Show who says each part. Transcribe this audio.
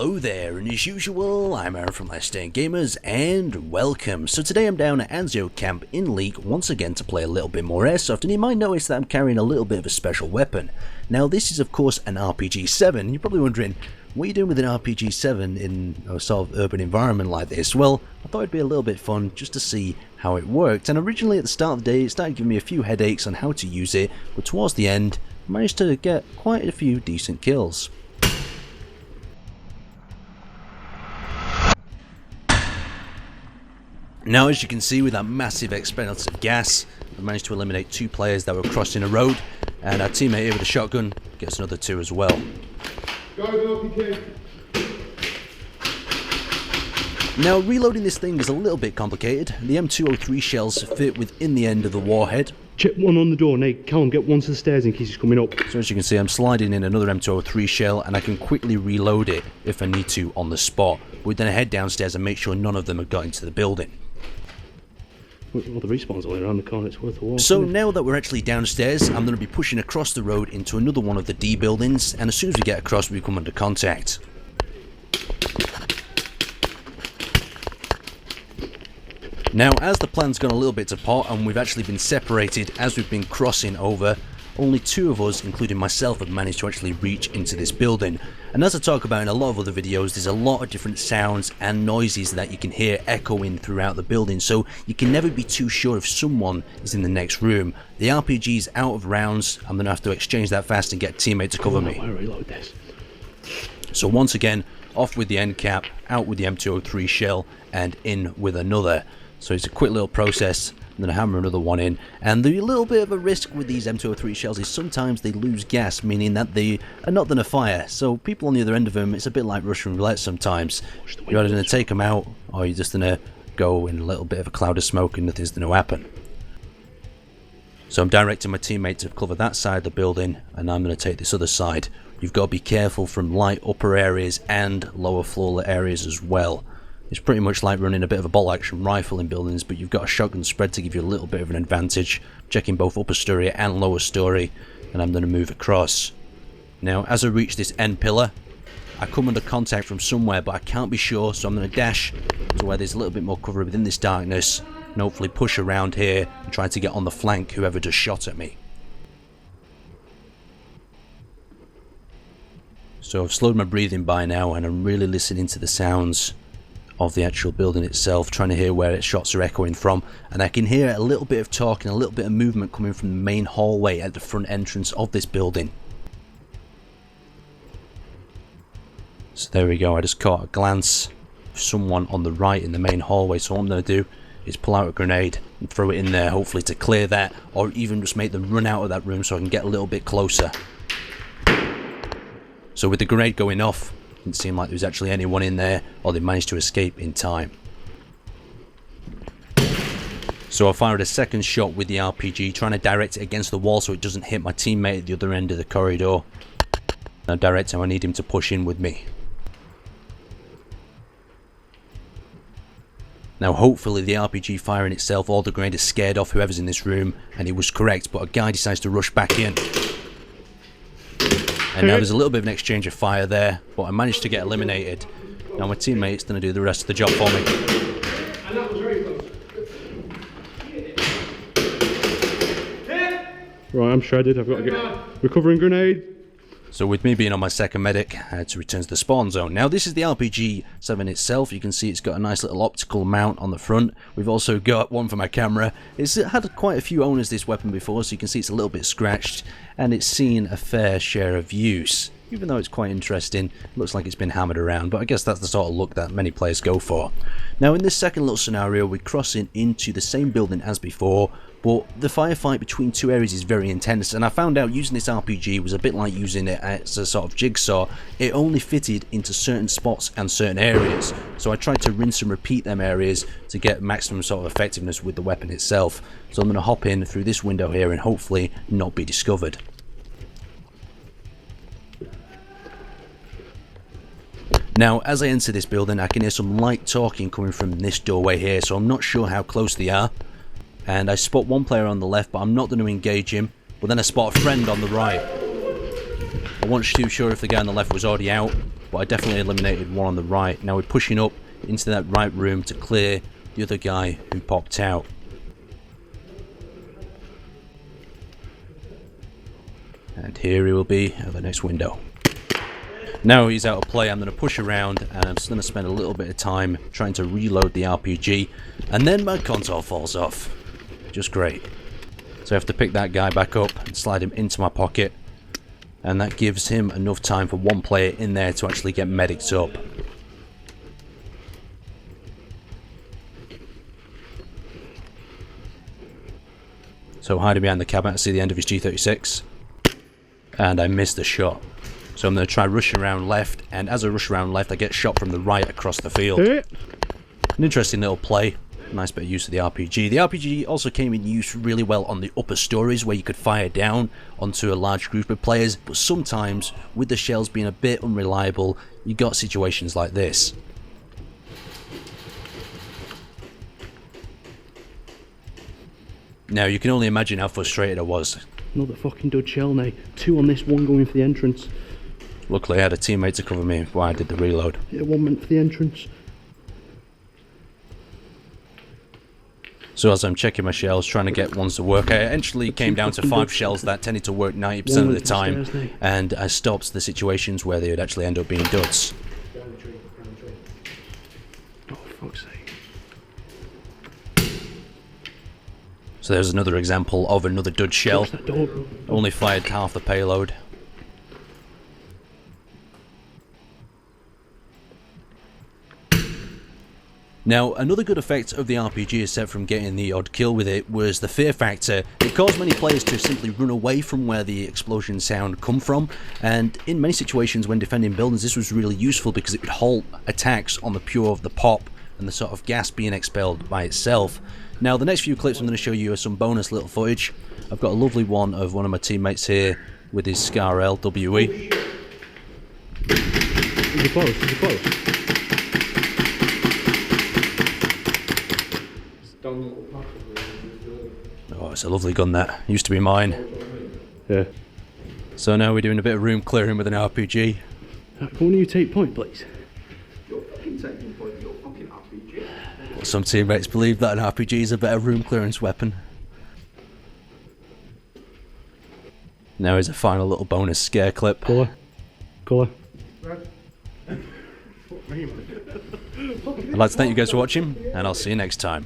Speaker 1: Hello there, and as usual, I'm Aaron from Last Stand Gamers, and welcome. So today I'm down at Anzio Camp in Leek once again to play a little bit more Airsoft, and you might notice that I'm carrying a little bit of a special weapon. Now this is of course an RPG-7, you're probably wondering, what are you doing with an RPG-7 in a sort of urban environment like this? Well, I thought it'd be a little bit fun just to see how it worked, and originally at the start of the day it started giving me a few headaches on how to use it, but towards the end I managed to get quite a few decent kills. Now, as you can see, with that massive expense of gas, we managed to eliminate 2 players that were crossing a road, and our teammate here with a shotgun gets another 2 as well. Now, reloading this thing is a little bit complicated. The M203 shells fit within the end of the warhead.
Speaker 2: Check one on the door, Nate. Callum, get one to the stairs in case he's coming up.
Speaker 1: So as you can see, I'm sliding in another M203 shell, and I can quickly reload it if I need to on the spot. But then I head downstairs and make sure none of them have got into the building.
Speaker 2: Well, the respawn's only around the corner, it's worth a walk.
Speaker 1: So now that we're actually downstairs, I'm going to be pushing across the road into another one of the D buildings, and as soon as we get across, we come under contact. Now, as the plan's gone a little bit to pot, and we've actually been separated as we've been crossing over, only 2 of us, including myself, have managed to actually reach into this building. And as I talk about in a lot of other videos, there's a lot of different sounds and noises that you can hear echoing throughout the building, so you can never be too sure if someone is in the next room. The RPG's out of rounds. I'm going to have to exchange that fast and get a teammate to cover me. So once again, off with the end cap, out with the M203 shell, and in with another. So it's a quick little process. I'm going to hammer another one in, and the little bit of a risk with these M203 shells is sometimes they lose gas, meaning that they are not going to fire. So people on the other end of them, it's a bit like Russian roulette sometimes. You're either going to take them out, or you're just going to go in a little bit of a cloud of smoke and nothing's going to happen. So I'm directing my teammate to cover that side of the building, and I'm going to take this other side. You've got to be careful from light upper areas and lower floor areas as well. It's pretty much like running a bit of a bolt action rifle in buildings, but you've got a shotgun spread to give you a little bit of an advantage, checking both upper story and lower story, and I'm going to move across. Now, as I reach this end pillar, I come under contact from somewhere, but I can't be sure, so I'm going to dash to where there's a little bit more cover within this darkness, and hopefully push around here and try to get on the flank whoever just shot at me. So I've slowed my breathing by now, and I'm really listening to the sounds of the actual building itself, trying to hear where its shots are echoing from, and I can hear a little bit of talk and a little bit of movement coming from the main hallway at the front entrance of this building. So there we go, I just caught a glance of someone on the right in the main hallway, so what I'm going to do is pull out a grenade and throw it in there, hopefully to clear that, or even just make them run out of that room so I can get a little bit closer. So with the grenade going off, didn't seem like there was actually anyone in there, or they managed to escape in time. So I fired a second shot with the RPG, trying to direct it against the wall so it doesn't hit my teammate at the other end of the corridor. And I direct him, I need him to push in with me. Now hopefully the RPG firing itself or the grenade has scared off whoever's in this room, and it was correct, but a guy decides to rush back in. And now there's a little bit of an exchange of fire there, but I managed to get eliminated. Now my teammate's going to do the rest of the job for me.
Speaker 2: And that was very close. Right, I'm shredded. I've got to get recovering grenade.
Speaker 1: So with me being on my second medic, I had to return to the spawn zone. Now this is the RPG-7 itself. You can see it's got a nice little optical mount on the front. We've also got one for my camera. It's had quite a few owners, this weapon, before, so you can see it's a little bit scratched, and it's seen a fair share of use. Even though it's quite interesting, it looks like it's been hammered around, but I guess that's the sort of look that many players go for. Now in this second little scenario, we're crossing into the same building as before, but the firefight between 2 areas is very intense, and I found out using this RPG was a bit like using it as a sort of jigsaw. It only fitted into certain spots and certain areas, so I tried to rinse and repeat them areas to get maximum sort of effectiveness with the weapon itself. So I'm going to hop in through this window here and hopefully not be discovered. Now, as I enter this building, I can hear some light talking coming from this doorway here, so I'm not sure how close they are. And I spot one player on the left, but I'm not going to engage him. But then I spot a friend on the right. I wasn't too sure if the guy on the left was already out, but I definitely eliminated one on the right. Now we're pushing up into that right room to clear the other guy who popped out. And here he will be at the next window. Now he's out of play, I'm going to push around and I'm just going to spend a little bit of time trying to reload the RPG, and then my console falls off. Just great. So I have to pick that guy back up and slide him into my pocket, and that gives him enough time for one player in there to actually get medics up. So hiding behind the cabinet, I see the end of his G36, and I missed the shot. So I'm going to try rush around left, and as I rush around left I get shot from the right across the field. An interesting little play, nice bit of use of the RPG. The RPG also came in use really well on the upper stories where you could fire down onto a large group of players, but sometimes with the shells being a bit unreliable you got situations like this. Now you can only imagine how frustrated I was.
Speaker 2: Another fucking dud shell now. 2 on this, 1 going for the entrance.
Speaker 1: Luckily I had a teammate to cover me while I did the reload.
Speaker 2: Yeah, 1 meant for the entrance.
Speaker 1: So as I'm checking my shells, trying to get ones to work, I eventually came down to 5 shells that tended to work 90% of the time, and I stopped the situations where they would actually end up being duds.
Speaker 2: Oh, fuck's sake.
Speaker 1: So there's another example of another dud shell. Only fired half the payload. Now, another good effect of the RPG, aside from getting the odd kill with it, was the fear factor. It caused many players to simply run away from where the explosion sound come from, and in many situations when defending buildings this was really useful because it would halt attacks on the pure of the pop and the sort of gas being expelled by itself. Now, the next few clips I'm going to show you are some bonus little footage. I've got a lovely one of one of my teammates here with his Scar LWE.
Speaker 2: Is it close? Is it close?
Speaker 1: Oh, it's a lovely gun that. Used to be mine.
Speaker 2: Yeah.
Speaker 1: So now we're doing a bit of room clearing with an RPG.
Speaker 2: Can you take point, please?
Speaker 3: You're fucking taking point, you're fucking RPG.
Speaker 1: But some teammates believe that an RPG is a better room clearance weapon. Now here's a final little bonus scare clip.
Speaker 2: Colour. Colour.
Speaker 1: I'd like to thank you guys for watching, and I'll see you next time.